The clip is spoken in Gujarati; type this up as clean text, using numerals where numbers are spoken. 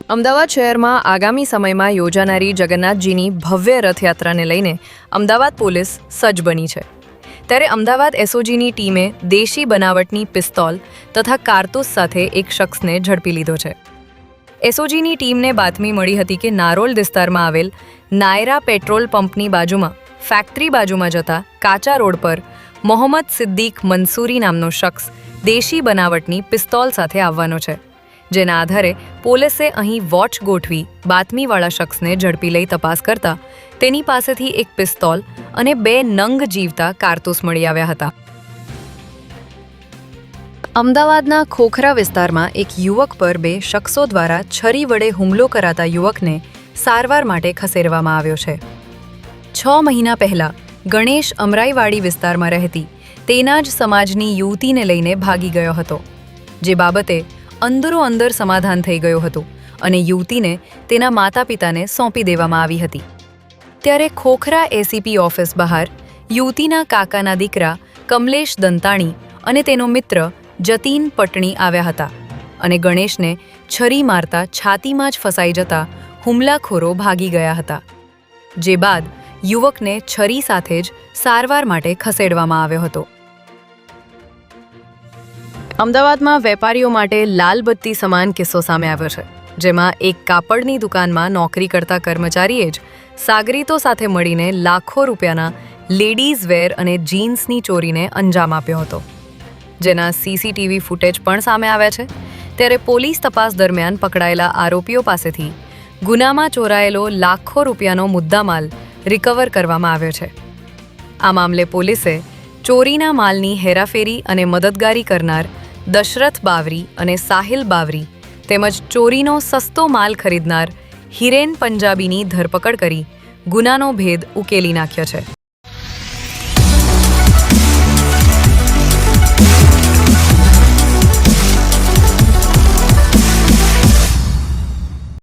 અમદાવાદ શહેરમાં આગામી સમયમાં યોજાનારી જગન્નાથજીની ભવ્ય રથયાત્રાને લઈને અમદાવાદ પોલીસ સજ્જ બની છે. ત્યારે અમદાવાદ એસઓજીની ટીમે દેશી બનાવટની પિસ્તોલ તથા કારતૂસ સાથે એક શખ્સને ઝડપી લીધો છે. એસઓજીની ટીમને બાતમી મળી હતી કે નારોલ વિસ્તારમાં આવેલ નાયરા પેટ્રોલ પંપની બાજુમાં ફેક્ટરી બાજુમાં જતા કાચા રોડ પર મોહમ્મદ સિદ્દીક મંસૂરી નામનો શખ્સ દેશી બનાવટની પિસ્તોલ સાથે આવવાનો છે. જેના આધારે પોલીસે અહીં વોચ ગોઠવી બાતમીવાળા શખ્સને ઝડપી લઈ તપાસ કરતા તેની પાસેથી એક પિસ્તોલ અને 2 નંગ જીવતા કારતૂસ મળી આવ્યા હતા. અમદાવાદના ખોખરા વિસ્તારમાં એક યુવક પર 2 શખ્સો દ્વારા છરી વડે હુમલો કરાતા યુવકને સારવાર માટે ખસેડવામાં આવ્યો છે. 6 મહિના પહેલા ગણેશ અમરાઈવાડી વિસ્તારમાં રહેતી તેના જ સમાજની યુવતીને લઈને ભાગી ગયો હતો. જે બાબતે અંદરો-અંદર સમાધાન થઈ ગયું હતું અને યુવતીને તેના માતા પિતાને સોંપી દેવામાં આવી હતી. ત્યારે ખોખરા એસીપી ઓફિસ બહાર યુવતીના કાકાના દીકરા કમલેશ દંતાણી અને તેનો મિત્ર જતીન પટણી આવ્યા હતા અને ગણેશને છરી મારતા છાતીમાં જ ફસાઈ જતા હુમલાખોરો ભાગી ગયા હતા. જે બાદ યુવકને છરી સાથે જ સારવાર માટે ખસેડવામાં આવ્યો હતો. અમદાવાદમાં વેપારીઓ માટે લાલબત્તી સમાન કિસ્સો સામે આવ્યો છે, જેમાં એક કાપડની દુકાનમાં નોકરી કરતા કર્મચારીએ જ સાગરીતો સાથે મળીને લાખો રૂપિયાના લેડીઝ વેર અને જીન્સની ચોરીને અંજામ આપ્યો હતો. જેના સીસીટીવી ફૂટેજ પણ સામે આવ્યા છે. ત્યારે પોલીસ તપાસ દરમિયાન પકડાયેલા આરોપીઓ પાસેથી ગુનામાં ચોરાયેલો લાખો રૂપિયાનો મુદ્દામાલ રિકવર કરવામાં આવ્યો છે. આ મામલે પોલીસે ચોરીના માલની હેરાફેરી અને મદદગારી કરનાર દશરથ બાવરી અને સાહિલ બાવરી તેમજ ચોરીનો સસ્તો માલ ખરીદનાર હિરેન પંજાબીની ધરપકડ કરી ગુનાનો ભેદ ઉકેલી નાખ્યો છે.